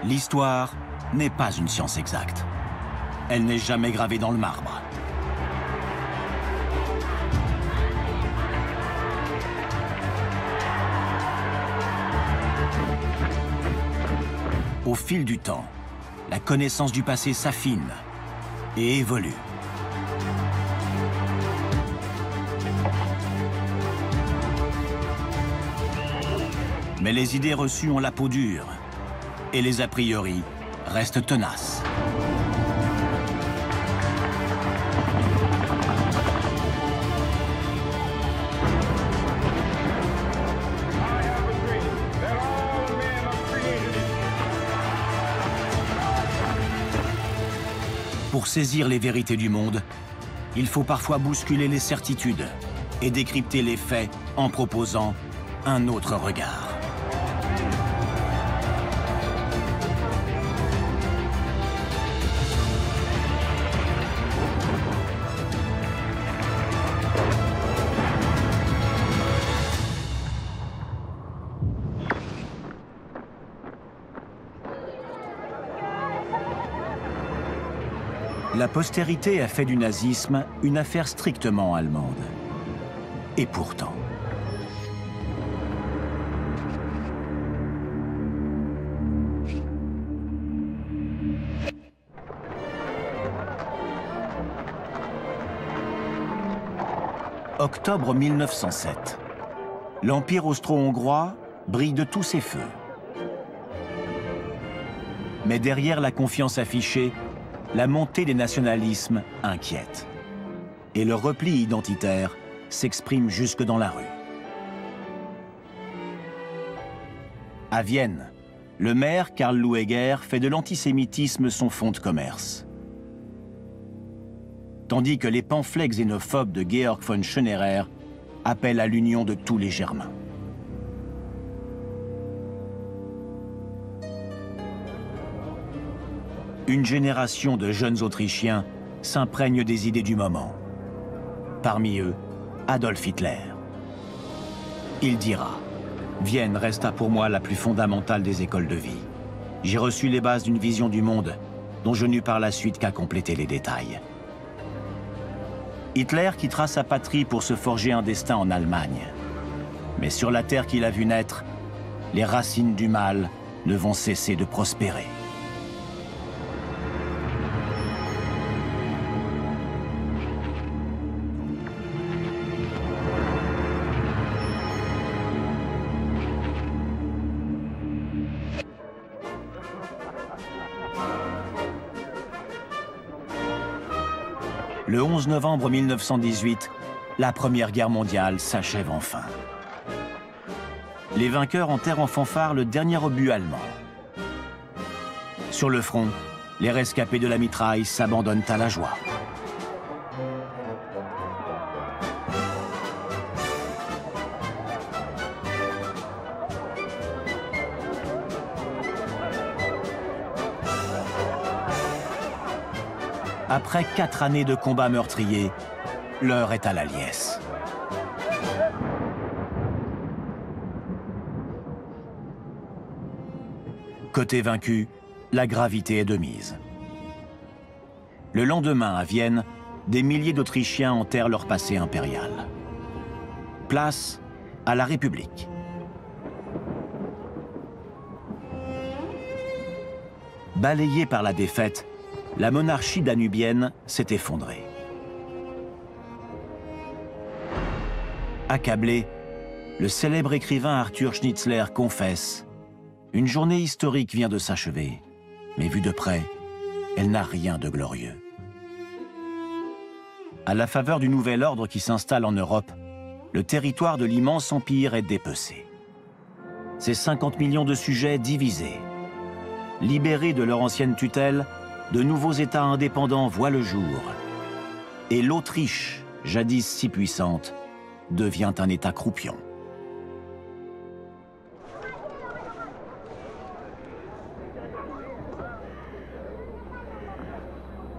L'histoire n'est pas une science exacte. Elle n'est jamais gravée dans le marbre. Au fil du temps, la connaissance du passé s'affine et évolue. Mais les idées reçues ont la peau dure et les a priori restent tenaces. Pour saisir les vérités du monde, il faut parfois bousculer les certitudes et décrypter les faits en proposant un autre regard. La postérité a fait du nazisme une affaire strictement allemande. Et pourtant. Octobre 1907. L'Empire austro-hongrois brille de tous ses feux. Mais derrière la confiance affichée, la montée des nationalismes inquiète. Et le repli identitaire s'exprime jusque dans la rue. À Vienne, le maire Karl Lueger fait de l'antisémitisme son fonds de commerce. Tandis que les pamphlets xénophobes de Georg von Schönerer appellent à l'union de tous les Germains. Une génération de jeunes Autrichiens s'imprègne des idées du moment. Parmi eux, Adolf Hitler. Il dira « Vienne resta pour moi la plus fondamentale des écoles de vie. J'ai reçu les bases d'une vision du monde dont je n'eus par la suite qu'à compléter les détails. » Hitler quittera sa patrie pour se forger un destin en Allemagne. Mais sur la terre qu'il a vue naître, les racines du mal ne vont cesser de prospérer. Le 11 novembre 1918, la Première Guerre mondiale s'achève enfin. Les vainqueurs enterrent en fanfare le dernier obus allemand. Sur le front, les rescapés de la mitraille s'abandonnent à la joie. Après 4 années de combats meurtriers, l'heure est à la liesse. Côté vaincu, la gravité est de mise. Le lendemain, à Vienne, des milliers d'Autrichiens enterrent leur passé impérial. Place à la République. Balayée par la défaite, la monarchie danubienne s'est effondrée. Accablé, le célèbre écrivain Arthur Schnitzler confesse « Une journée historique vient de s'achever, mais vue de près, elle n'a rien de glorieux. » À la faveur du nouvel ordre qui s'installe en Europe, le territoire de l'immense empire est dépecé. Ses 50 millions de sujets divisés. Libérés de leur ancienne tutelle, de nouveaux États indépendants voient le jour. Et l'Autriche, jadis si puissante, devient un État croupion.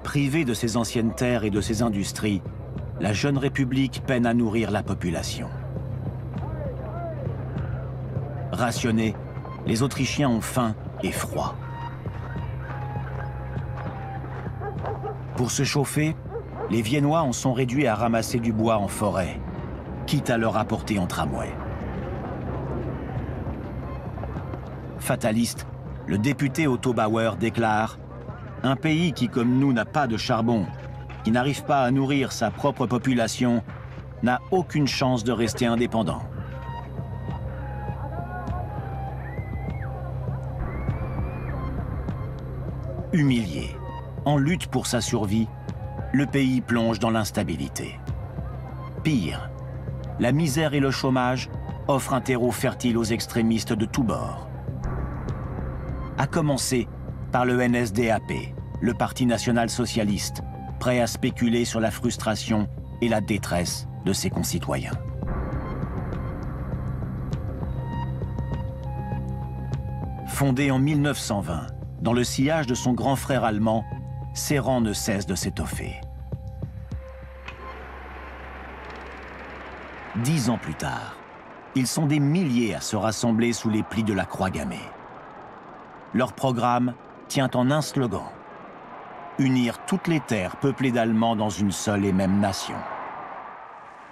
Privée de ses anciennes terres et de ses industries, la jeune République peine à nourrir la population. Rationnés, les Autrichiens ont faim et froid. Pour se chauffer, les Viennois en sont réduits à ramasser du bois en forêt, quitte à le rapporter en tramway. Fataliste, le député Otto Bauer déclare « Un pays qui, comme nous, n'a pas de charbon, qui n'arrive pas à nourrir sa propre population, n'a aucune chance de rester indépendant. » Humilié, en lutte pour sa survie, le pays plonge dans l'instabilité. Pire, la misère et le chômage offrent un terreau fertile aux extrémistes de tous bords. À commencer par le NSDAP, le Parti national-socialiste, prêt à spéculer sur la frustration et la détresse de ses concitoyens. Fondé en 1920, dans le sillage de son grand frère allemand, ses rangs ne cessent de s'étoffer. 10 ans plus tard, ils sont des milliers à se rassembler sous les plis de la croix gammée. Leur programme tient en un slogan: unir toutes les terres peuplées d'Allemands dans une seule et même nation.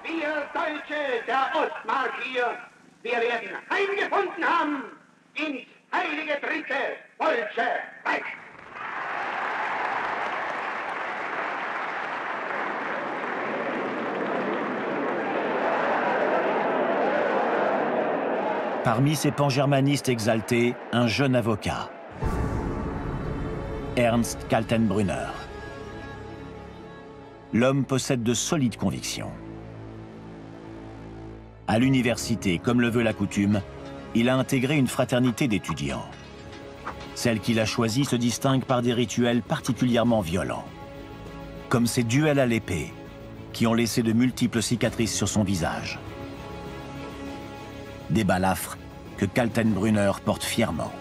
Wir Deutsche der Ostmark hier, wir werden heimgefunden haben ins heilige dritte Deutsche Reich. Parmi ces pangermanistes exaltés, un jeune avocat, Ernst Kaltenbrunner. L'homme possède de solides convictions. À l'université, comme le veut la coutume, il a intégré une fraternité d'étudiants. Celle qu'il a choisie se distingue par des rituels particulièrement violents, comme ces duels à l'épée, qui ont laissé de multiples cicatrices sur son visage. Des balafres que Kaltenbrunner porte fièrement.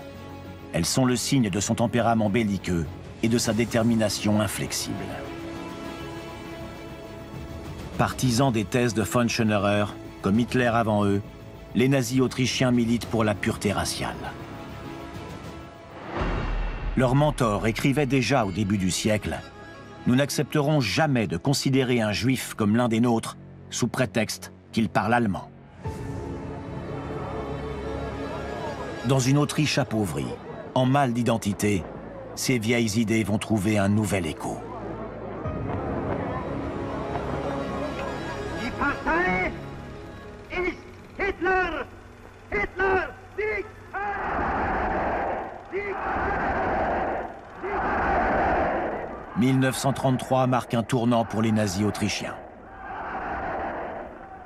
Elles sont le signe de son tempérament belliqueux et de sa détermination inflexible. Partisans des thèses de von Schönerer, comme Hitler avant eux, les nazis autrichiens militent pour la pureté raciale. Leur mentor écrivait déjà au début du siècle « Nous n'accepterons jamais de considérer un juif comme l'un des nôtres sous prétexte qu'il parle allemand. » Dans une Autriche appauvrie, en mal d'identité, ces vieilles idées vont trouver un nouvel écho. Die Partei ist Hitler! Hitler siegt! Siegt! 1933 marque un tournant pour les nazis autrichiens.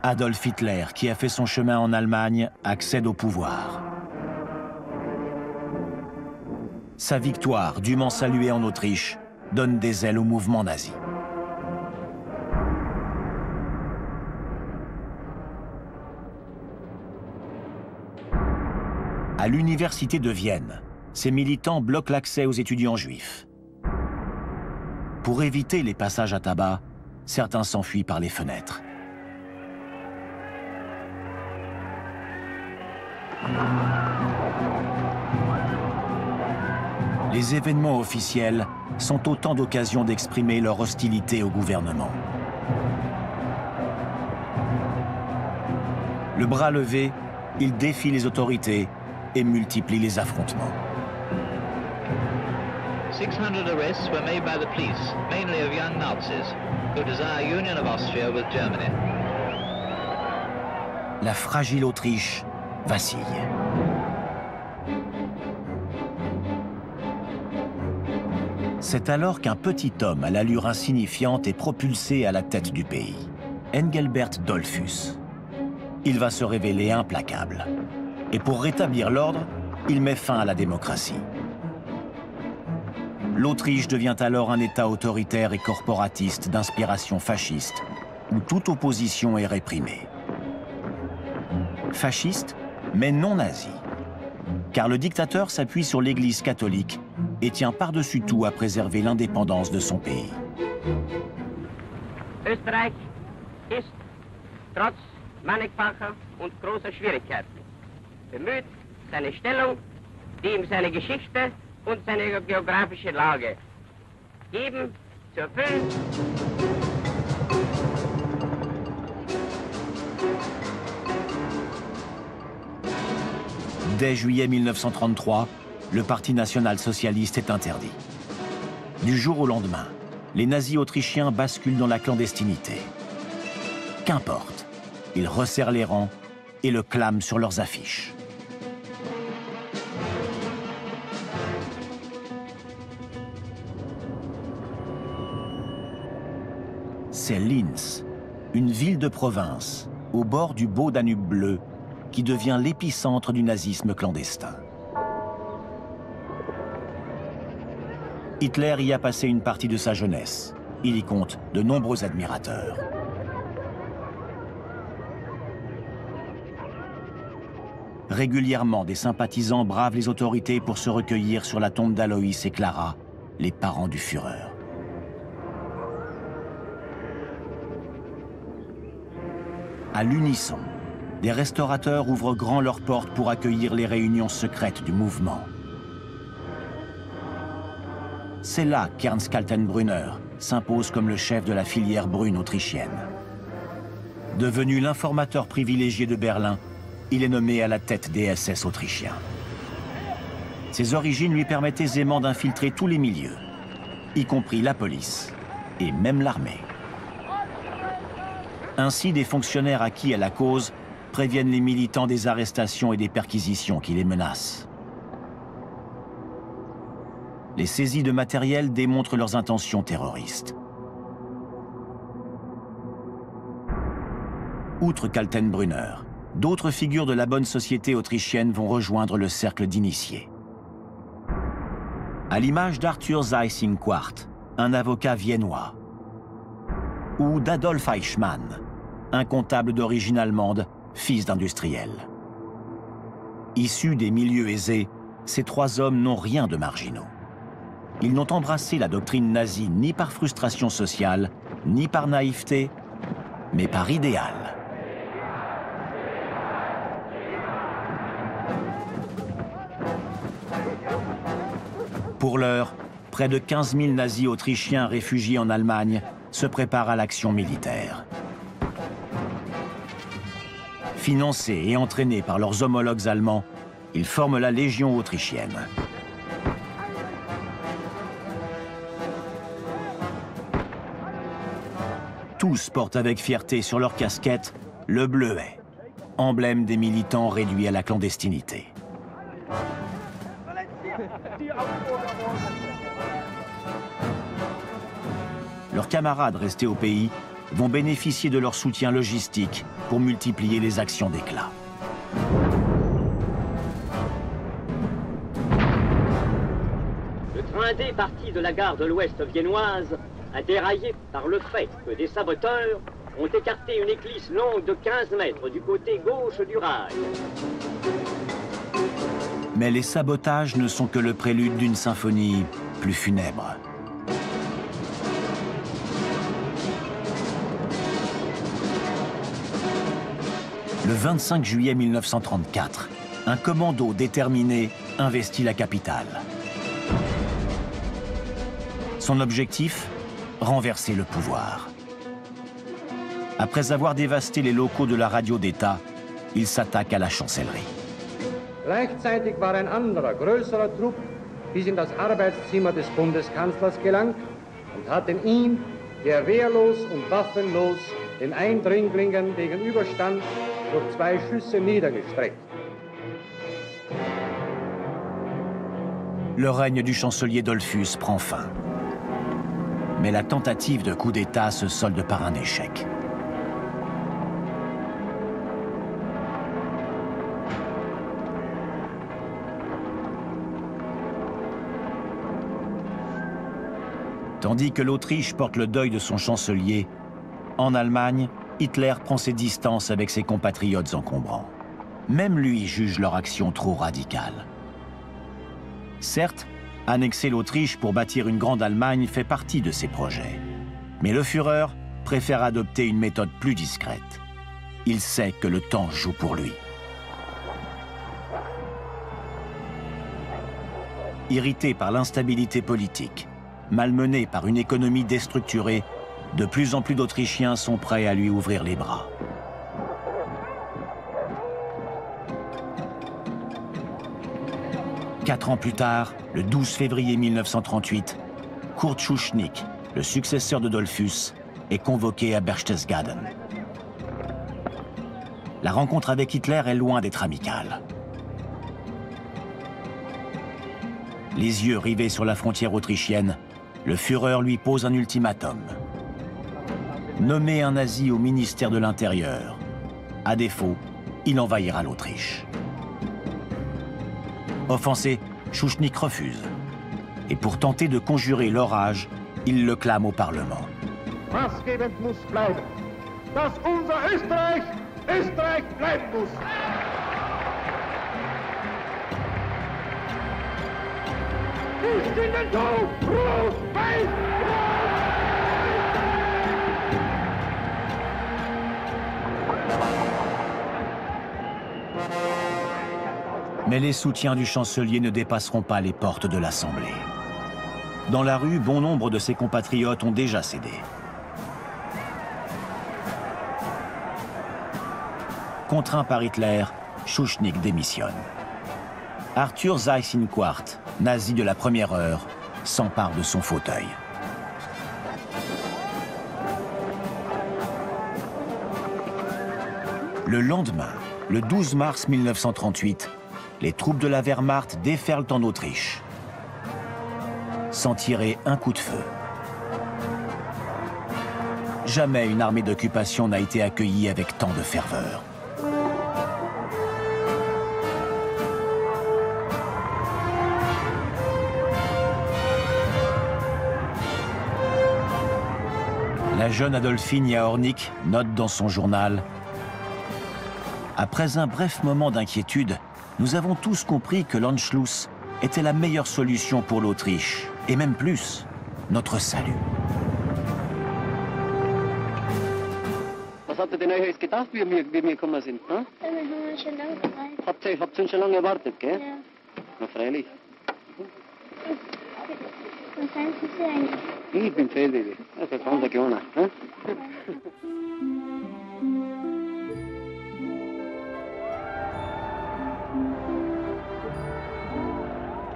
Adolf Hitler, qui a fait son chemin en Allemagne, accède au pouvoir. Sa victoire, dûment saluée en Autriche, donne des ailes au mouvement nazi. À l'université de Vienne, ces militants bloquent l'accès aux étudiants juifs. Pour éviter les passages à tabac, certains s'enfuient par les fenêtres. Les événements officiels sont autant d'occasions d'exprimer leur hostilité au gouvernement. Le bras levé, ils défient les autorités et multiplient les affrontements. 600 arrests were made by the police, mainly of young Nazis, who desire union of Austria with Germany. La fragile Autriche vacille. C'est alors qu'un petit homme à l'allure insignifiante est propulsé à la tête du pays, Engelbert Dollfuss. Il va se révéler implacable. Et pour rétablir l'ordre, il met fin à la démocratie. L'Autriche devient alors un État autoritaire et corporatiste d'inspiration fasciste, où toute opposition est réprimée. Fasciste, mais non nazi. Car le dictateur s'appuie sur l'Église catholique et tient par-dessus tout à préserver l'indépendance de son pays. Österreich ist, trotz mannigfacher und großer Schwierigkeiten, bemüht, seine Stellung, die ihm seine Geschichte und seine geografische Lage geben, sur feu. Dès juillet 1933, le Parti national-socialiste est interdit. Du jour au lendemain, les nazis autrichiens basculent dans la clandestinité. Qu'importe, ils resserrent les rangs et le clament sur leurs affiches. C'est Linz, une ville de province, au bord du beau Danube bleu, qui devient l'épicentre du nazisme clandestin. Hitler y a passé une partie de sa jeunesse. Il y compte de nombreux admirateurs. Régulièrement, des sympathisants bravent les autorités pour se recueillir sur la tombe d'Aloïs et Clara, les parents du Führer. À l'unisson, des restaurateurs ouvrent grand leurs portes pour accueillir les réunions secrètes du mouvement. C'est là qu'Ernst Kaltenbrunner s'impose comme le chef de la filière brune autrichienne. Devenu l'informateur privilégié de Berlin, il est nommé à la tête des SS autrichiens. Ses origines lui permettent aisément d'infiltrer tous les milieux, y compris la police et même l'armée. Ainsi, des fonctionnaires acquis à la cause préviennent les militants des arrestations et des perquisitions qui les menacent. Les saisies de matériel démontrent leurs intentions terroristes. Outre Kaltenbrunner, d'autres figures de la bonne société autrichienne vont rejoindre le cercle d'initiés. À l'image d'Arthur Seyss-Inquart, un avocat viennois, ou d'Adolf Eichmann, un comptable d'origine allemande, fils d'industriel. Issus des milieux aisés, ces trois hommes n'ont rien de marginaux. Ils n'ont embrassé la doctrine nazie ni par frustration sociale, ni par naïveté, mais par idéal. Pour l'heure, près de 15 000 nazis autrichiens réfugiés en Allemagne se préparent à l'action militaire. Financés et entraînés par leurs homologues allemands, ils forment la Légion autrichienne. Tous portent avec fierté sur leur casquette le bleuet, emblème des militants réduits à la clandestinité. Leurs camarades restés au pays vont bénéficier de leur soutien logistique pour multiplier les actions d'éclat. Le train D parti de la gare de l'Ouest viennoise a déraillé par le fait que des saboteurs ont écarté une éclisse longue de 15 mètres du côté gauche du rail. Mais les sabotages ne sont que le prélude d'une symphonie plus funèbre. Le 25 juillet 1934, un commando déterminé investit la capitale. Son objectif ? Renverser le pouvoir. Après avoir dévasté les locaux de la radio d'État, il s'attaque à la chancellerie. Gleichzeitig war ein anderer, größerer Trupp bis in das Arbeitszimmer des Bundeskanzlers gelangt und hat in ihm, der wehrlos und waffenlos den Eindringlingen gegenüberstand, durch 2 Schüsse niedergestreckt. Le règne du chancelier Dollfuss prend fin. Mais la tentative de coup d'État se solde par un échec. Tandis que l'Autriche porte le deuil de son chancelier, en Allemagne, Hitler prend ses distances avec ses compatriotes encombrants. Même lui juge leur action trop radicale. Certes, annexer l'Autriche pour bâtir une grande Allemagne fait partie de ses projets. Mais le Führer préfère adopter une méthode plus discrète. Il sait que le temps joue pour lui. Irrité par l'instabilité politique, malmené par une économie déstructurée, de plus en plus d'Autrichiens sont prêts à lui ouvrir les bras. Quatre ans plus tard, le 12 février 1938, Kurt Schuschnigg, le successeur de Dollfuss, est convoqué à Berchtesgaden. La rencontre avec Hitler est loin d'être amicale. Les yeux rivés sur la frontière autrichienne, le Führer lui pose un ultimatum. Nommer un nazi au ministère de l'Intérieur. À défaut, il envahira l'Autriche. Offensé, Schuschnigg refuse. Et pour tenter de conjurer l'orage, il le clame au Parlement. Maßgebend muss bleiben, dass unser Österreich, Österreich bleiben muss. Nicht in den Tod! Rot, weiß, Mais les soutiens du chancelier ne dépasseront pas les portes de l'Assemblée. Dans la rue, bon nombre de ses compatriotes ont déjà cédé. Contraint par Hitler, Schuschnigg démissionne. Arthur Seyss-Inquart, nazi de la première heure, s'empare de son fauteuil. Le lendemain, le 12 mars 1938, les troupes de la Wehrmacht déferlent en Autriche, sans tirer un coup de feu. Jamais une armée d'occupation n'a été accueillie avec tant de ferveur. La jeune Adolphine Jaornik note dans son journal « Après un bref moment d'inquiétude, nous avons tous compris que l'Anschluss était la meilleure solution pour l'Autriche, et même plus, notre salut. » Was habt ihr denn euch jetzt gedacht, wie wir gekommen sind? Ne? Ja, wir haben schon lange bereit. Habt ihr schon lange gewartet, gell? Ja. Na freilich. Was sind Sie eigentlich? Ich bin Fredrik, das ist ganz kleiner. Ne?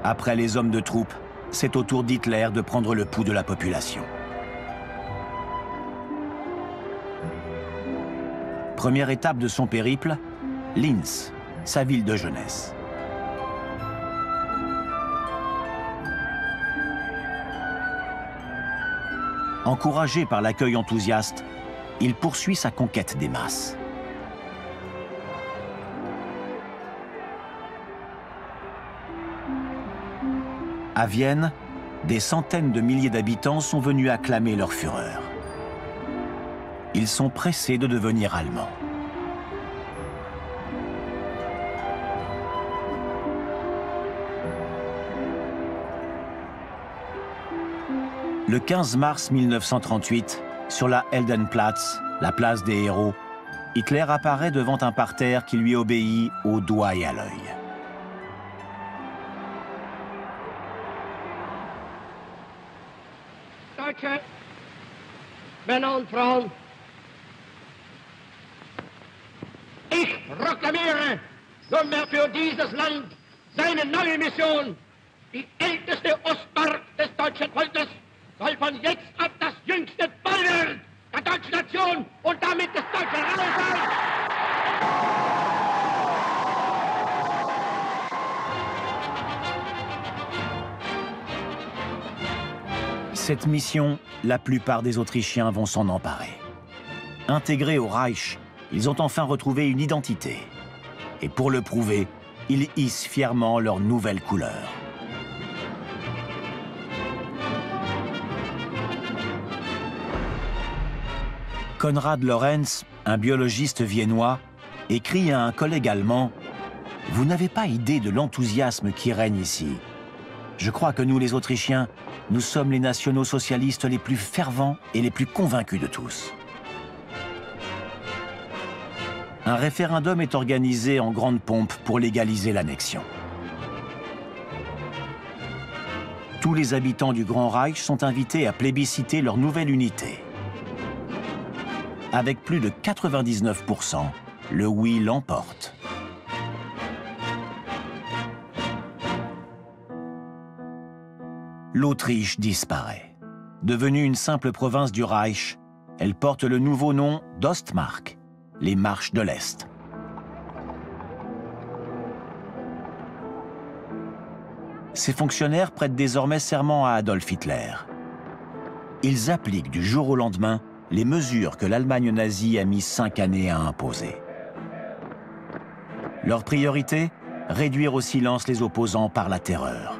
Après les hommes de troupe, c'est au tour d'Hitler de prendre le pouls de la population. Première étape de son périple, Linz, sa ville de jeunesse. Encouragé par l'accueil enthousiaste, il poursuit sa conquête des masses. À Vienne, des centaines de milliers d'habitants sont venus acclamer leur Führer. Ils sont pressés de devenir allemands. Le 15 mars 1938, sur la Heldenplatz, la place des héros, Hitler apparaît devant un parterre qui lui obéit au doigt et à l'œil. Deutsche Männer und Frauen, ich proklamiere nunmehr für dieses Land seine neue Mission. Die älteste Ostmark des deutschen Volkes soll von jetzt ab das jüngste Bollwerk der deutschen Nation und damit des Deutschen Reiches sein. Cette mission, la plupart des Autrichiens vont s'en emparer. Intégrés au Reich, ils ont enfin retrouvé une identité. Et pour le prouver, ils hissent fièrement leur nouvelle couleur. Konrad Lorenz, un biologiste viennois, écrit à un collègue allemand « Vous n'avez pas idée de l'enthousiasme qui règne ici. Je crois que nous, les Autrichiens, nous sommes les nationaux socialistes les plus fervents et les plus convaincus de tous. » Un référendum est organisé en grande pompe pour légaliser l'annexion. Tous les habitants du Grand Reich sont invités à plébisciter leur nouvelle unité. Avec plus de 99%, le oui l'emporte. L'Autriche disparaît. Devenue une simple province du Reich, elle porte le nouveau nom d'Ostmark, les marches de l'Est. Ces fonctionnaires prêtent désormais serment à Adolf Hitler. Ils appliquent du jour au lendemain les mesures que l'Allemagne nazie a mis 5 années à imposer. Leur priorité ? Réduire au silence les opposants par la terreur.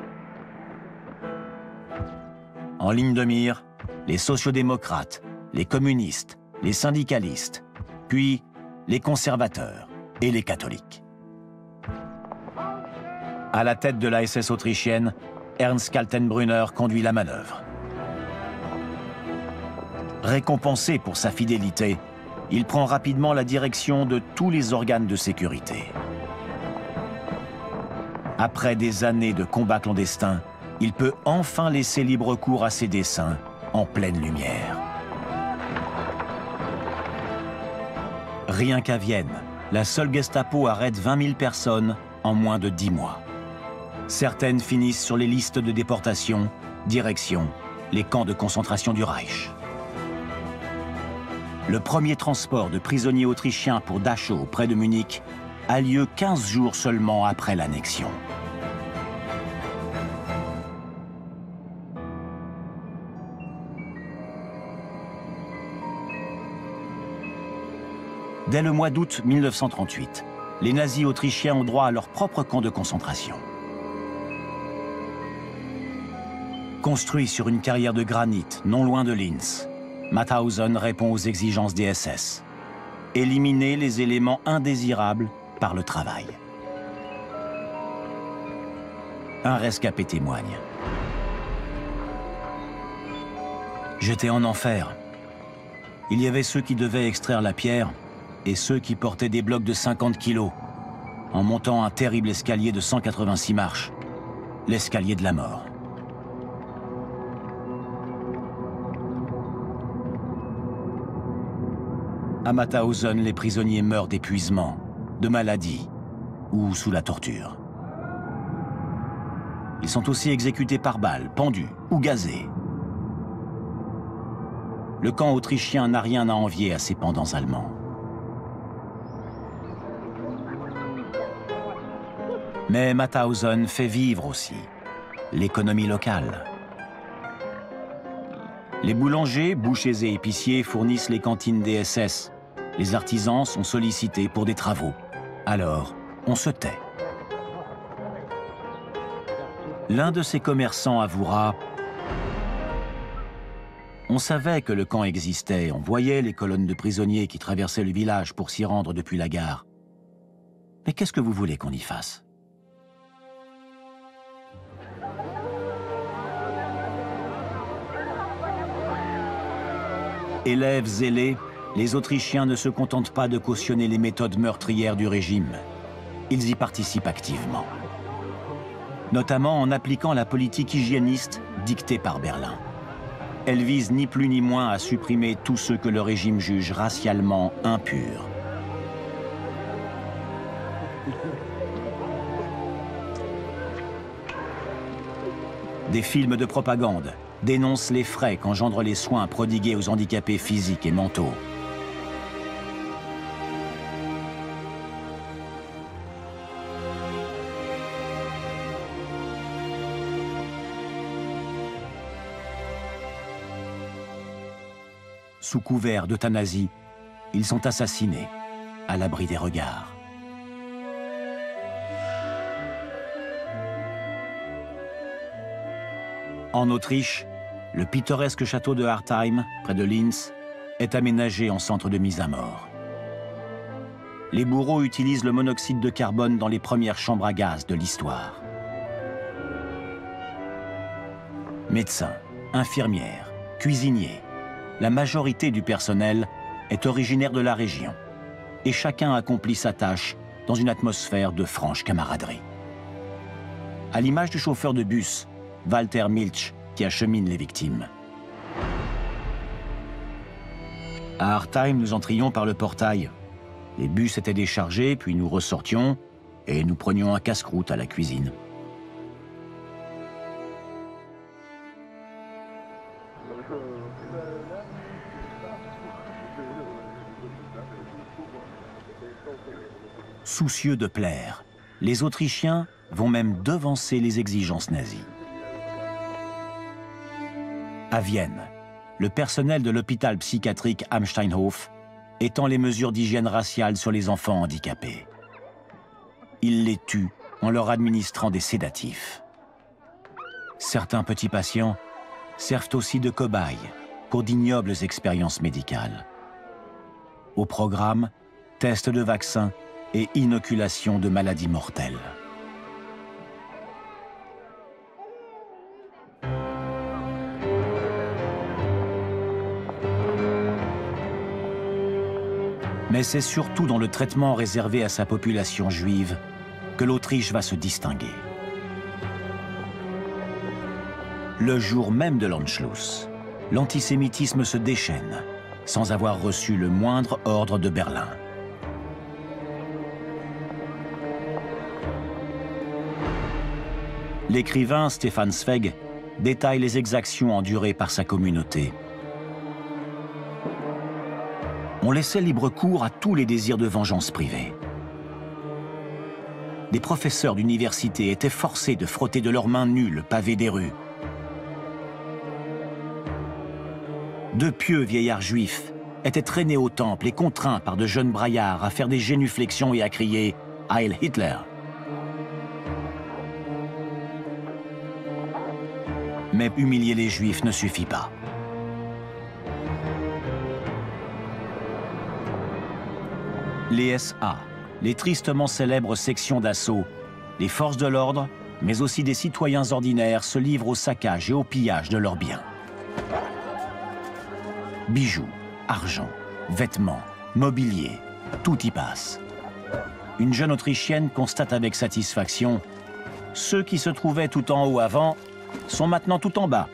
En ligne de mire, les sociodémocrates, les communistes, les syndicalistes, puis les conservateurs et les catholiques. À la tête de la SS autrichienne, Ernst Kaltenbrunner conduit la manœuvre. Récompensé pour sa fidélité, il prend rapidement la direction de tous les organes de sécurité. Après des années de combats clandestins, il peut enfin laisser libre cours à ses desseins en pleine lumière. Rien qu'à Vienne, la seule Gestapo arrête 20 000 personnes en moins de 10 mois. Certaines finissent sur les listes de déportation, direction les camps de concentration du Reich. Le premier transport de prisonniers autrichiens pour Dachau, près de Munich, a lieu 15 jours seulement après l'annexion. Dès le mois d'août 1938, les nazis autrichiens ont droit à leur propre camp de concentration. Construit sur une carrière de granit non loin de Linz, Mauthausen répond aux exigences des SS. Éliminer les éléments indésirables par le travail. Un rescapé témoigne. J'étais en enfer. Il y avait ceux qui devaient extraire la pierre et ceux qui portaient des blocs de 50 kilos, en montant un terrible escalier de 186 marches, l'escalier de la mort. À Mauthausen, les prisonniers meurent d'épuisement, de maladie ou sous la torture. Ils sont aussi exécutés par balles, pendus ou gazés. Le camp autrichien n'a rien à envier à ses pendants allemands. Mais Mauthausen fait vivre aussi l'économie locale. Les boulangers, bouchers et épiciers fournissent les cantines des SS. Les artisans sont sollicités pour des travaux. Alors, on se tait. L'un de ces commerçants avouera: on savait que le camp existait, on voyait les colonnes de prisonniers qui traversaient le village pour s'y rendre depuis la gare. Mais qu'est-ce que vous voulez qu'on y fasse? Élèves zélés, les Autrichiens ne se contentent pas de cautionner les méthodes meurtrières du régime. Ils y participent activement. Notamment en appliquant la politique hygiéniste dictée par Berlin. Elle vise ni plus ni moins à supprimer tous ceux que le régime juge racialement impurs. Des films de propagande dénoncent les frais qu'engendrent les soins prodigués aux handicapés physiques et mentaux. Sous couvert d'euthanasie, ils sont assassinés, à l'abri des regards. En Autriche, le pittoresque château de Hartheim, près de Linz, est aménagé en centre de mise à mort. Les bourreaux utilisent le monoxyde de carbone dans les premières chambres à gaz de l'histoire. Médecins, infirmières, cuisiniers, la majorité du personnel est originaire de la région et chacun accomplit sa tâche dans une atmosphère de franche camaraderie. À l'image du chauffeur de bus, Walter Milch, qui achemine les victimes. À Hartheim, nous entrions par le portail. Les bus étaient déchargés, puis nous ressortions et nous prenions un casse-croûte à la cuisine. Soucieux de plaire, les Autrichiens vont même devancer les exigences nazies. À Vienne, le personnel de l'hôpital psychiatrique am Steinhof étend les mesures d'hygiène raciale sur les enfants handicapés. Il les tue en leur administrant des sédatifs. Certains petits patients servent aussi de cobayes pour d'ignobles expériences médicales. Au programme, tests de vaccins et inoculation de maladies mortelles. Mais c'est surtout dans le traitement réservé à sa population juive que l'Autriche va se distinguer. Le jour même de l'Anschluss, l'antisémitisme se déchaîne, sans avoir reçu le moindre ordre de Berlin. L'écrivain Stefan Zweig détaille les exactions endurées par sa communauté. On laissait libre cours à tous les désirs de vengeance privée. Des professeurs d'université étaient forcés de frotter de leurs mains nues le pavé des rues. De pieux vieillards juifs étaient traînés au temple et contraints par de jeunes braillards à faire des génuflexions et à crier « Heil Hitler ». Mais humilier les Juifs ne suffit pas. Les SA, les tristement célèbres sections d'assaut, les forces de l'ordre, mais aussi des citoyens ordinaires se livrent au saccage et au pillage de leurs biens. Bijoux, argent, vêtements, mobilier, tout y passe. Une jeune Autrichienne constate avec satisfaction « Ceux qui se trouvaient tout en haut avant sont maintenant tout en bas. »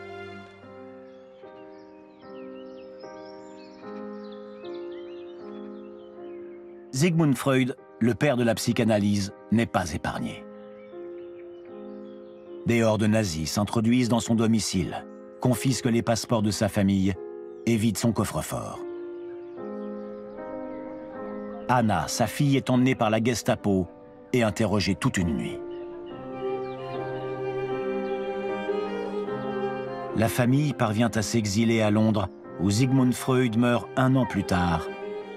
Sigmund Freud, le père de la psychanalyse, n'est pas épargné. Des hordes nazis s'introduisent dans son domicile, confisquent les passeports de sa famille et vident son coffre-fort. Anna, sa fille, est emmenée par la Gestapo et interrogée toute une nuit. La famille parvient à s'exiler à Londres, où Sigmund Freud meurt 1 an plus tard,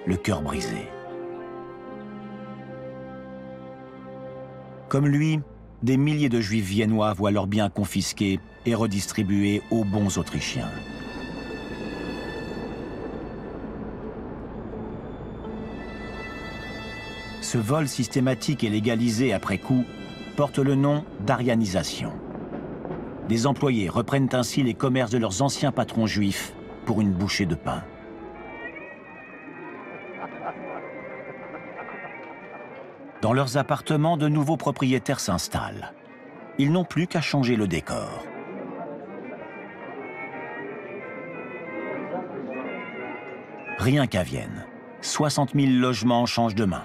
le cœur brisé. Comme lui, des milliers de Juifs viennois voient leurs biens confisqués et redistribués aux bons Autrichiens. Ce vol systématique et légalisé après coup porte le nom d'arianisation. Des employés reprennent ainsi les commerces de leurs anciens patrons juifs pour une bouchée de pain. Dans leurs appartements, de nouveaux propriétaires s'installent. Ils n'ont plus qu'à changer le décor. Rien qu'à Vienne, 60 000 logements changent de main.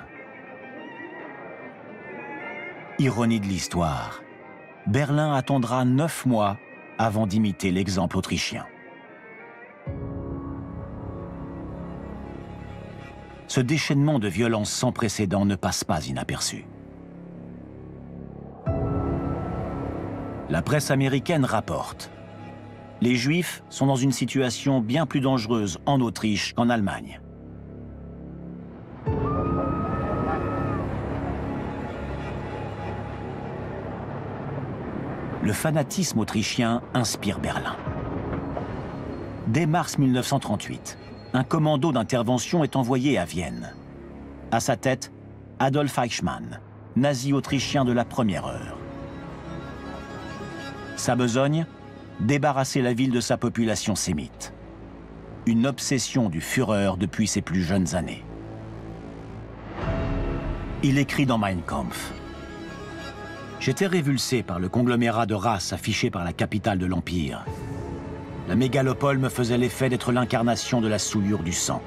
Ironie de l'histoire, Berlin attendra 9 mois avant d'imiter l'exemple autrichien. Ce déchaînement de violence sans précédent ne passe pas inaperçu. La presse américaine rapporte: les Juifs sont dans une situation bien plus dangereuse en Autriche qu'en Allemagne. Le fanatisme autrichien inspire Berlin. Dès mars 1938, un commando d'intervention est envoyé à Vienne. À sa tête, Adolf Eichmann, nazi autrichien de la première heure. Sa besogne, débarrasser la ville de sa population sémite. Une obsession du Führer depuis ses plus jeunes années. Il écrit dans Mein Kampf: J'étais révulsé par le conglomérat de races affiché par la capitale de l'Empire. La mégalopole me faisait l'effet d'être l'incarnation de la souillure du sang.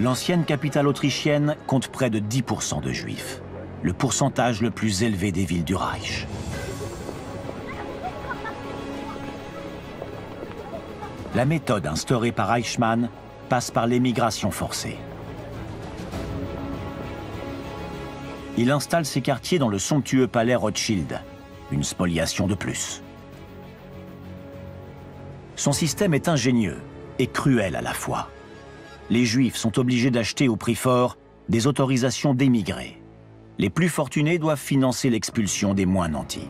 L'ancienne capitale autrichienne compte près de 10% de juifs, le pourcentage le plus élevé des villes du Reich. La méthode instaurée par Eichmann passe par l'émigration forcée. Il installe ses quartiers dans le somptueux palais Rothschild, une spoliation de plus. Son système est ingénieux et cruel à la fois. Les Juifs sont obligés d'acheter au prix fort des autorisations d'émigrer. Les plus fortunés doivent financer l'expulsion des moins nantis.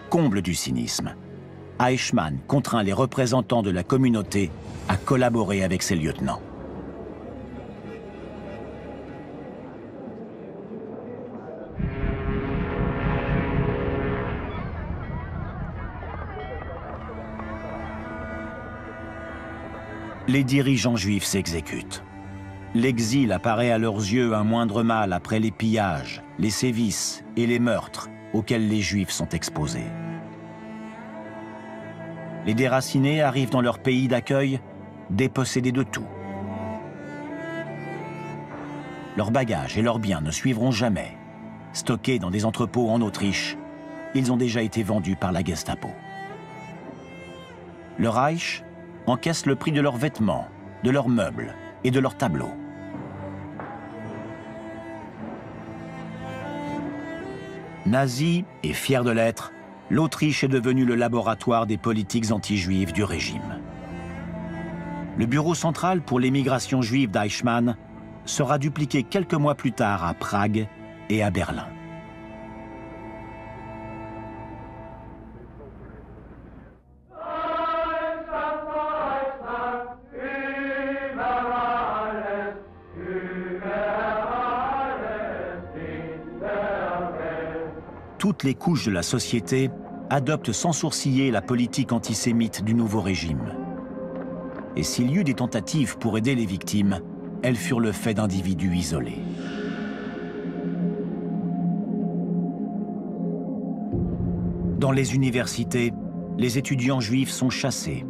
Comble du cynisme, Eichmann contraint les représentants de la communauté à collaborer avec ses lieutenants. Les dirigeants juifs s'exécutent. L'exil apparaît à leurs yeux un moindre mal après les pillages, les sévices et les meurtres auxquels les Juifs sont exposés. Les déracinés arrivent dans leur pays d'accueil dépossédés de tout. Leurs bagages et leurs biens ne suivront jamais. Stockés dans des entrepôts en Autriche, ils ont déjà été vendus par la Gestapo. Le Reich encaisse le prix de leurs vêtements, de leurs meubles et de leurs tableaux. Nazi et fier de l'être, l'Autriche est devenue le laboratoire des politiques anti-juives du régime. Le bureau central pour l'émigration juive d'Eichmann sera dupliqué quelques mois plus tard à Prague et à Berlin. Toutes les couches de la société adoptent sans sourciller la politique antisémite du nouveau régime. Et s'il y eut des tentatives pour aider les victimes, elles furent le fait d'individus isolés. Dans les universités, les étudiants juifs sont chassés,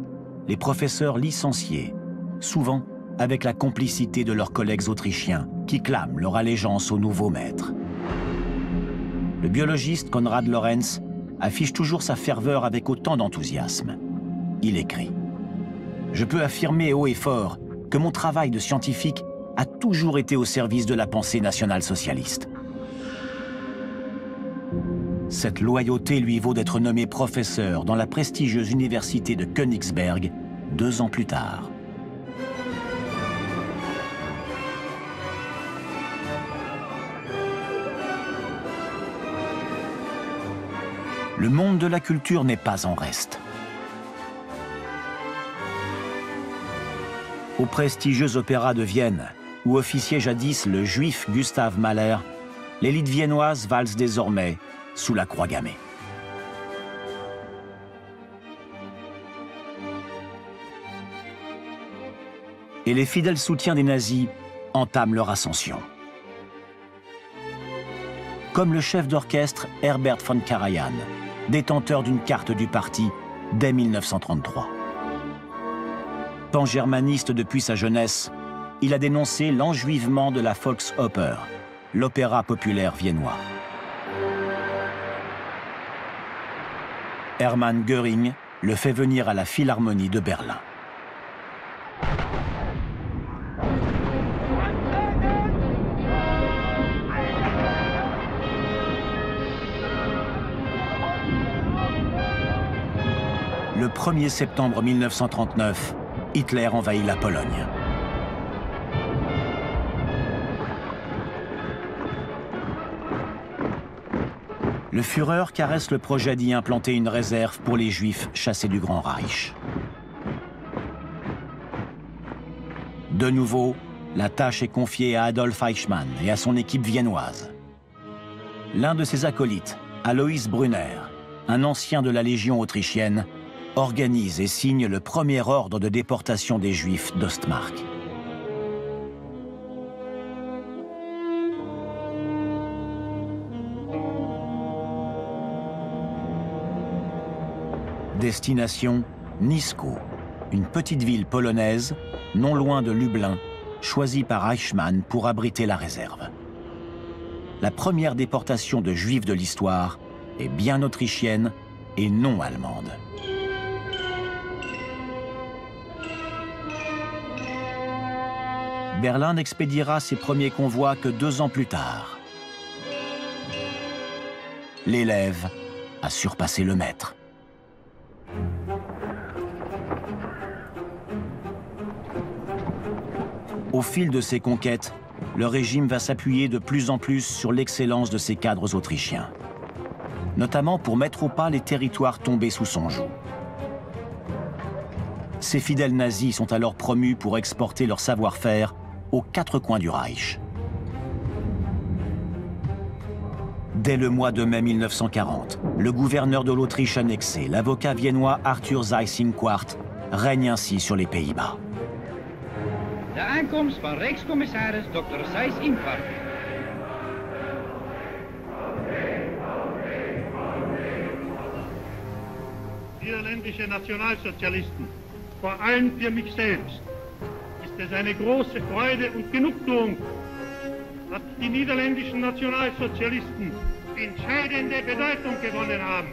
les professeurs licenciés, souvent avec la complicité de leurs collègues autrichiens qui clament leur allégeance au nouveau maître. Le biologiste Konrad Lorenz affiche toujours sa ferveur avec autant d'enthousiasme. Il écrit « Je peux affirmer haut et fort que mon travail de scientifique a toujours été au service de la pensée nationale-socialiste. » Cette loyauté lui vaut d'être nommé professeur dans la prestigieuse université de Königsberg 2 ans plus tard. Le monde de la culture n'est pas en reste. Au prestigieux opéra de Vienne, où officiait jadis le juif Gustav Mahler, l'élite viennoise valse désormais sous la croix gammée. Et les fidèles soutiens des nazis entament leur ascension. Comme le chef d'orchestre Herbert von Karajan, détenteur d'une carte du parti dès 1933. Pan-germaniste depuis sa jeunesse, il a dénoncé l'enjuivement de la Volksoper, l'opéra populaire viennois. Hermann Göring le fait venir à la Philharmonie de Berlin. Le 1er septembre 1939, Hitler envahit la Pologne. Le Führer caresse le projet d'y implanter une réserve pour les Juifs chassés du Grand Reich. De nouveau, la tâche est confiée à Adolf Eichmann et à son équipe viennoise. L'un de ses acolytes, Alois Brunner, un ancien de la Légion autrichienne, organise et signe le premier ordre de déportation des Juifs d'Ostmark. Destination Nisko, une petite ville polonaise, non loin de Lublin, choisie par Eichmann pour abriter la réserve. La première déportation de Juifs de l'histoire est bien autrichienne et non allemande. Berlin n'expédiera ses premiers convois que 2 ans plus tard. L'élève a surpassé le maître. Au fil de ses conquêtes, le régime va s'appuyer de plus en plus sur l'excellence de ses cadres autrichiens, notamment pour mettre au pas les territoires tombés sous son joug. Ces fidèles nazis sont alors promus pour exporter leur savoir-faire aux 4 coins du Reich. Dès le mois de mai 1940, le gouverneur de l'Autriche annexée, l'avocat viennois Arthur Seyss-Inquart, règne ainsi sur les Pays-Bas. De aankomst van Rijkscommissaris Dr. Seyss-Inquart. Niederländische Nationalsozialisten, vor allem für mich selbst, ist es eine große Freude und Genugtuung, dass die niederländischen Nationalsozialisten entscheidende Bedeutung gewonnen haben.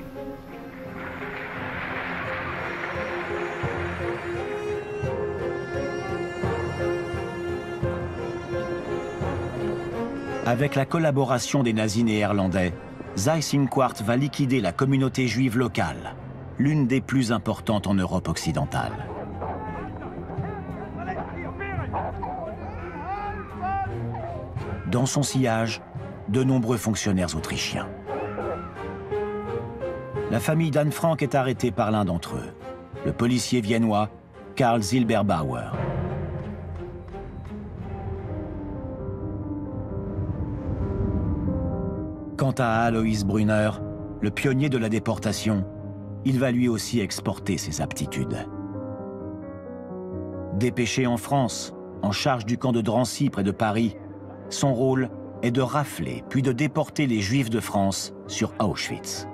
Avec la collaboration des nazis néerlandais, Seyss-Inquart va liquider la communauté juive locale, l'une des plus importantes en Europe occidentale. Dans son sillage, de nombreux fonctionnaires autrichiens. La famille d'Anne Frank est arrêtée par l'un d'entre eux, le policier viennois Karl Silberbauer. Quant à Alois Brunner, le pionnier de la déportation, il va lui aussi exporter ses aptitudes. Dépêché en France, en charge du camp de Drancy près de Paris, son rôle est de rafler puis de déporter les Juifs de France sur Auschwitz.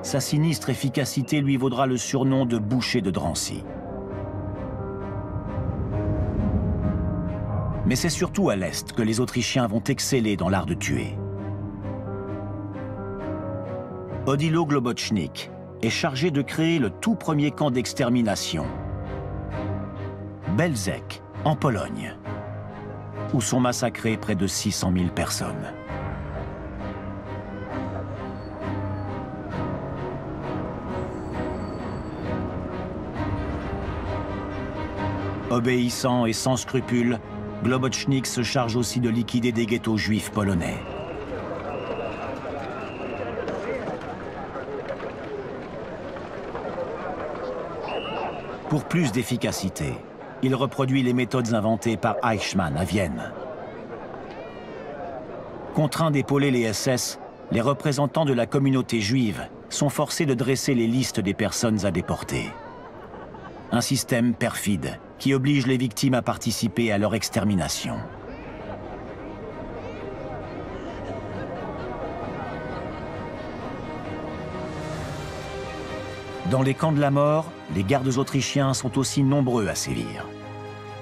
Sa sinistre efficacité lui vaudra le surnom de boucher de Drancy. Mais c'est surtout à l'Est que les Autrichiens vont exceller dans l'art de tuer. Odilo Globocnik est chargé de créer le tout premier camp d'extermination, Belzec, en Pologne, où sont massacrés près de 600 000 personnes. Obéissant et sans scrupules, Globocnik se charge aussi de liquider des ghettos juifs polonais. Pour plus d'efficacité, il reproduit les méthodes inventées par Eichmann à Vienne. Contraints d'épauler les SS, les représentants de la communauté juive sont forcés de dresser les listes des personnes à déporter. Un système perfide qui oblige les victimes à participer à leur extermination. Dans les camps de la mort, les gardes autrichiens sont aussi nombreux à sévir.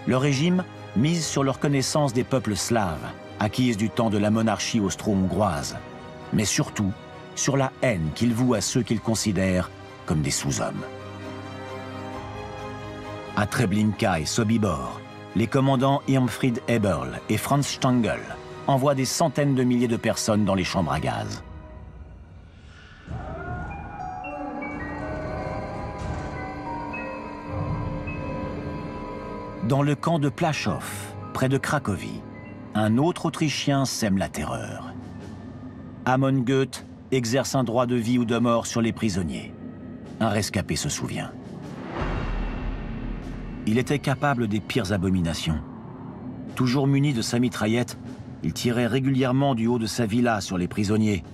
Le régime mise sur leur connaissance des peuples slaves, acquises du temps de la monarchie austro-hongroise, mais surtout sur la haine qu'il voue à ceux qu'il considère comme des sous-hommes. À Treblinka et Sobibor, les commandants Irmfried Eberl et Franz Stangl envoient des centaines de milliers de personnes dans les chambres à gaz. Dans le camp de Plaszow, près de Cracovie, un autre Autrichien sème la terreur. Amon Goeth exerce un droit de vie ou de mort sur les prisonniers. Un rescapé se souvient. Il était capable des pires abominations. Toujours muni de sa mitraillette, il tirait régulièrement du haut de sa villa sur les prisonniers,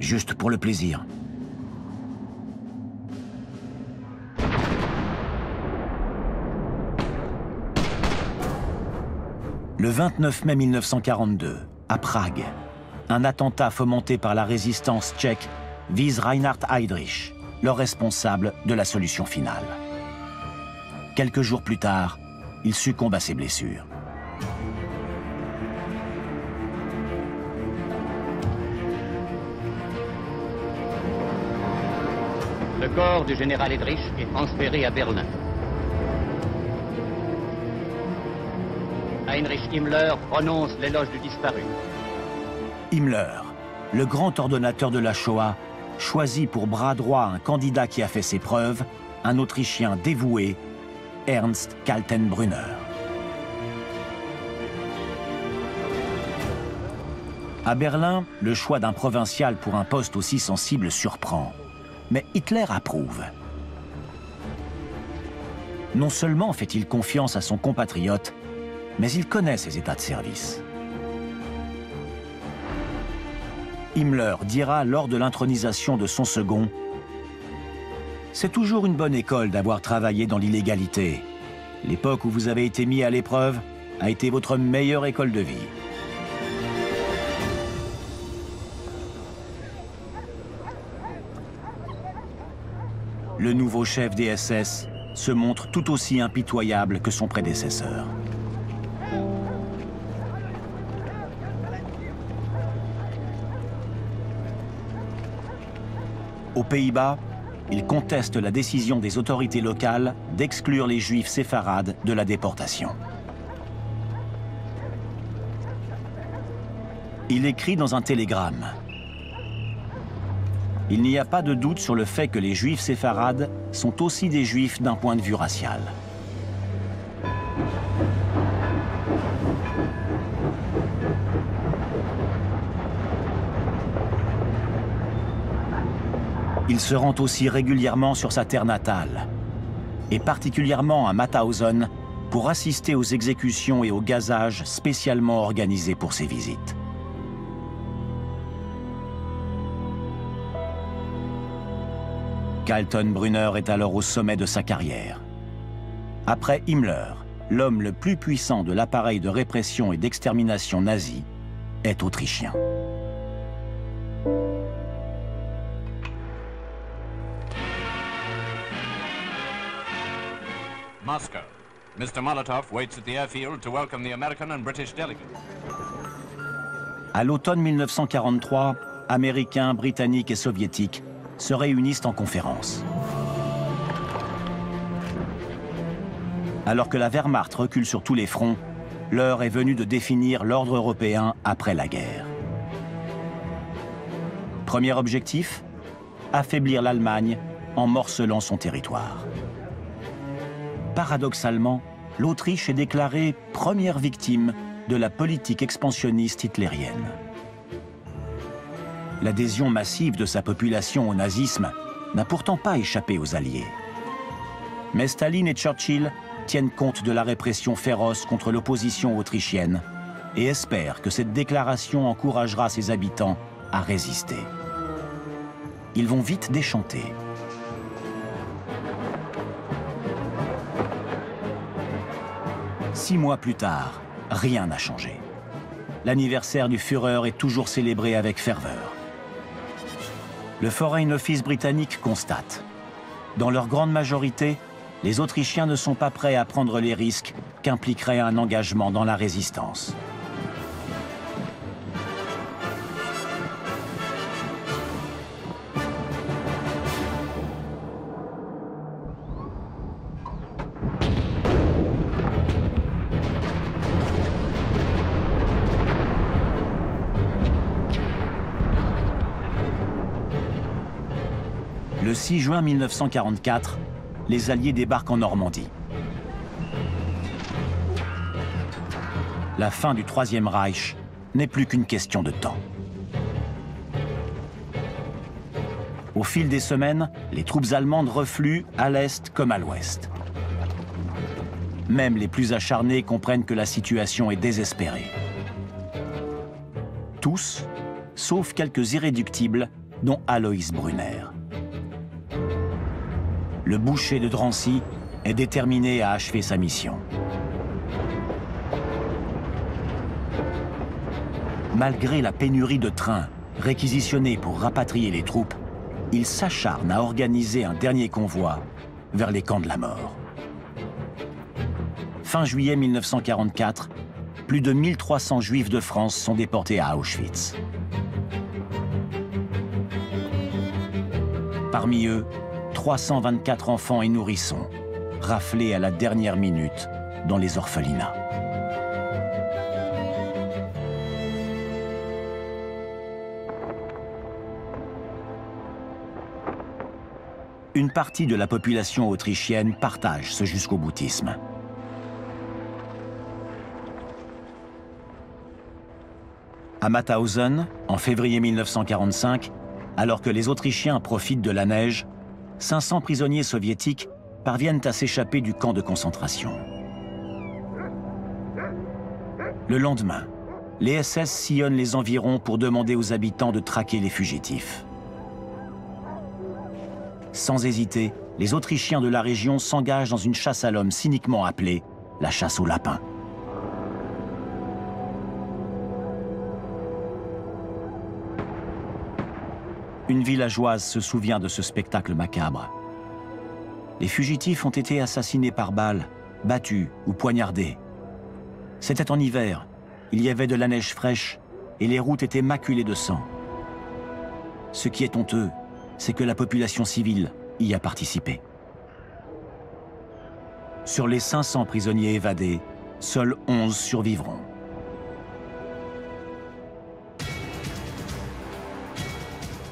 juste pour le plaisir. Le 29 mai 1942, à Prague, un attentat fomenté par la résistance tchèque vise Reinhard Heydrich, le responsable de la solution finale. Quelques jours plus tard, il succombe à ses blessures. Le corps du général Heydrich est transféré à Berlin. Heinrich Himmler prononce l'éloge du disparu. Himmler, le grand ordonnateur de la Shoah, choisit pour bras droit un candidat qui a fait ses preuves, un Autrichien dévoué, Ernst Kaltenbrunner. À Berlin, le choix d'un provincial pour un poste aussi sensible surprend. Mais Hitler approuve. Non seulement fait-il confiance à son compatriote, mais il connaît ses états de service. Himmler dira lors de l'intronisation de son second « C'est toujours une bonne école d'avoir travaillé dans l'illégalité. L'époque où vous avez été mis à l'épreuve a été votre meilleure école de vie. » Le nouveau chef des SS se montre tout aussi impitoyable que son prédécesseur. Aux Pays-Bas, il conteste la décision des autorités locales d'exclure les Juifs séfarades de la déportation. Il écrit dans un télégramme: « Il n'y a pas de doute sur le fait que les Juifs séfarades sont aussi des Juifs d'un point de vue racial. » Il se rend aussi régulièrement sur sa terre natale, et particulièrement à Mauthausen, pour assister aux exécutions et aux gazages spécialement organisés pour ses visites. Kaltenbrunner est alors au sommet de sa carrière. Après Himmler, l'homme le plus puissant de l'appareil de répression et d'extermination nazi est autrichien. Moscow. Mr. Molotov waits at the airfield to welcome the American and British delegates. À l'automne 1943, Américains, Britanniques et Soviétiques se réunissent en conférence. Alors que la Wehrmacht recule sur tous les fronts, l'heure est venue de définir l'ordre européen après la guerre. Premier objectif, affaiblir l'Allemagne en morcelant son territoire. Paradoxalement, l'Autriche est déclarée première victime de la politique expansionniste hitlérienne. L'adhésion massive de sa population au nazisme n'a pourtant pas échappé aux Alliés. Mais Staline et Churchill tiennent compte de la répression féroce contre l'opposition autrichienne et espèrent que cette déclaration encouragera ses habitants à résister. Ils vont vite déchanter. Six mois plus tard, rien n'a changé. L'anniversaire du Führer est toujours célébré avec ferveur. Le Foreign Office britannique constate: dans leur grande majorité, les Autrichiens ne sont pas prêts à prendre les risques qu'impliquerait un engagement dans la résistance. Le 6 juin 1944, les Alliés débarquent en Normandie. La fin du Troisième Reich n'est plus qu'une question de temps. Au fil des semaines, les troupes allemandes refluent à l'est comme à l'ouest. Même les plus acharnés comprennent que la situation est désespérée. Tous, sauf quelques irréductibles, dont Alois Brunner. Le boucher de Drancy est déterminé à achever sa mission. Malgré la pénurie de trains réquisitionnés pour rapatrier les troupes, il s'acharne à organiser un dernier convoi vers les camps de la mort. Fin juillet 1944, plus de 1300 Juifs de France sont déportés à Auschwitz. Parmi eux, 324 enfants et nourrissons, raflés à la dernière minute dans les orphelinats. Une partie de la population autrichienne partage ce jusqu'au-boutisme. À Mauthausen, en février 1945, alors que les Autrichiens profitent de la neige, 500 prisonniers soviétiques parviennent à s'échapper du camp de concentration. Le lendemain, les SS sillonnent les environs pour demander aux habitants de traquer les fugitifs. Sans hésiter, les Autrichiens de la région s'engagent dans une chasse à l'homme cyniquement appelée la chasse aux lapins. Une villageoise se souvient de ce spectacle macabre. Les fugitifs ont été assassinés par balles, battus ou poignardés. C'était en hiver, il y avait de la neige fraîche et les routes étaient maculées de sang. Ce qui est honteux, c'est que la population civile y a participé. Sur les 500 prisonniers évadés, seuls 11 survivront.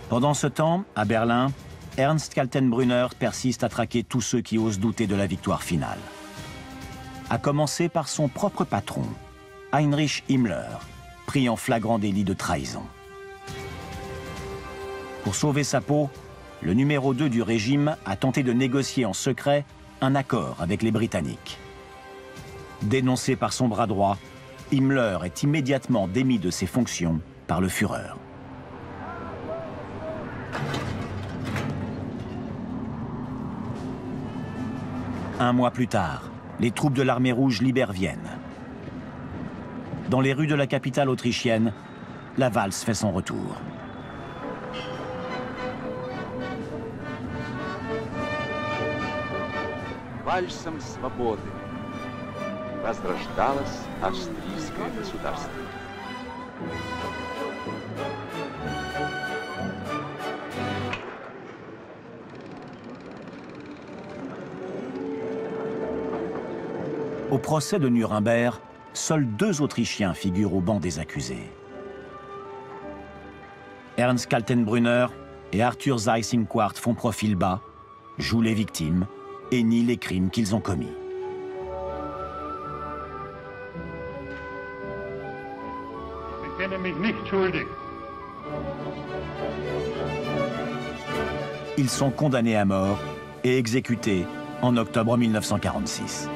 Pendant ce temps, à Berlin, Ernst Kaltenbrunner persiste à traquer tous ceux qui osent douter de la victoire finale. À commencer par son propre patron, Heinrich Himmler, pris en flagrant délit de trahison. Pour sauver sa peau, le numéro 2 du régime a tenté de négocier en secret un accord avec les Britanniques. Dénoncé par son bras droit, Himmler est immédiatement démis de ses fonctions par le Führer. Un mois plus tard, les troupes de l'armée rouge libèrent Vienne. Dans les rues de la capitale autrichienne, la valse fait son retour. Вальсом свободы возрождалось австрийское государство. Au procès de Nuremberg, seuls 2 Autrichiens figurent au banc des accusés. Ernst Kaltenbrunner et Arthur Seyss-Inquart font profil bas, jouent les victimes et nient les crimes qu'ils ont commis. Ich bekenne mich nicht schuldig. Ils sont condamnés à mort et exécutés en octobre 1946.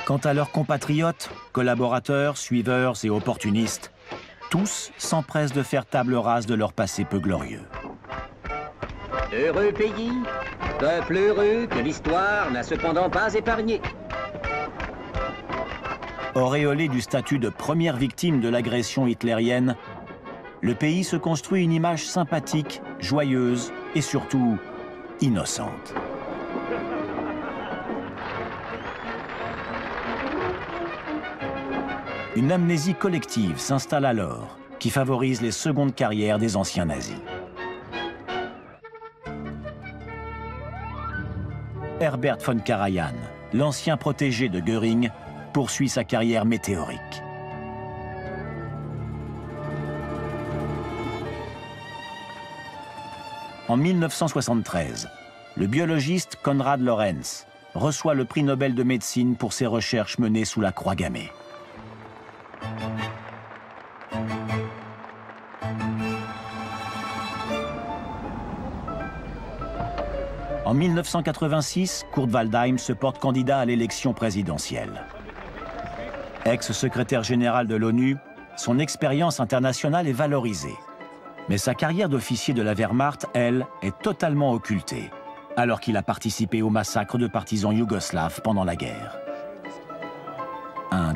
Quant à leurs compatriotes, collaborateurs, suiveurs et opportunistes, tous s'empressent de faire table rase de leur passé peu glorieux. Heureux pays, peuple heureux que l'histoire n'a cependant pas épargné. Auréolé du statut de première victime de l'agression hitlérienne, le pays se construit une image sympathique, joyeuse et surtout innocente. Une amnésie collective s'installe alors, qui favorise les secondes carrières des anciens nazis. Herbert von Karajan, l'ancien protégé de Göring, poursuit sa carrière météorique. En 1973, le biologiste Konrad Lorenz reçoit le prix Nobel de médecine pour ses recherches menées sous la croix gammée. En 1986, Kurt Waldheim se porte candidat à l'élection présidentielle. Ex-secrétaire général de l'ONU, son expérience internationale est valorisée. Mais sa carrière d'officier de la Wehrmacht, elle, est totalement occultée, alors qu'il a participé au massacre de partisans yougoslaves pendant la guerre.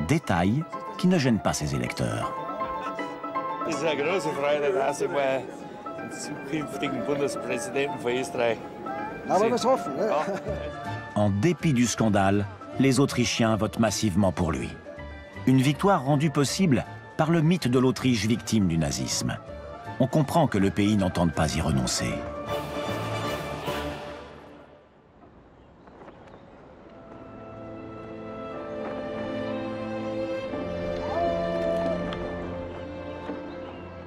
détail qui ne gêne pas ses électeurs. Es ist eine große Freude, dass ich mal den zukünftigen Bundespräsidenten von Österreich. Aber wir hoffen, ne? En dépit du scandale, les Autrichiens votent massivement pour lui. Une victoire rendue possible par le mythe de l'Autriche victime du nazisme. On comprend que le pays n'entende pas y renoncer.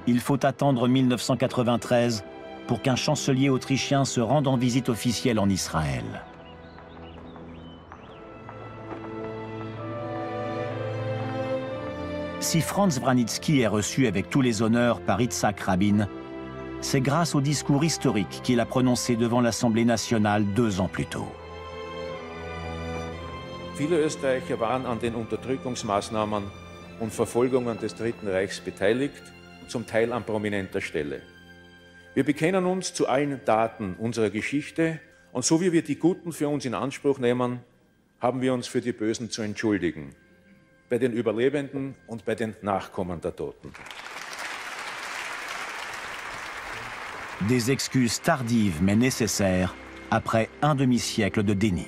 Il faut attendre 1993 pour qu'un chancelier autrichien se rende en visite officielle en Israël. Si Franz Vranitzky est reçu avec tous les honneurs par Yitzhak Rabin, c'est grâce au discours historique qu'il a prononcé devant l'Assemblée nationale 2 ans plus tôt. Viele Österreicher waren an den Unterdrückungsmaßnahmen und Verfolgungen des Dritten Reichs beteiligt, zum Teil an prominenter Stelle. Wir bekennen uns zu allen Taten unserer Geschichte und so wie wir die Guten für uns in Anspruch nehmen, haben wir uns für die Bösen zu entschuldigen. Bei den Überlebenden und bei den Nachkommen der Toten. Des excuses tardives mais nécessaires après un demi-siècle de déni.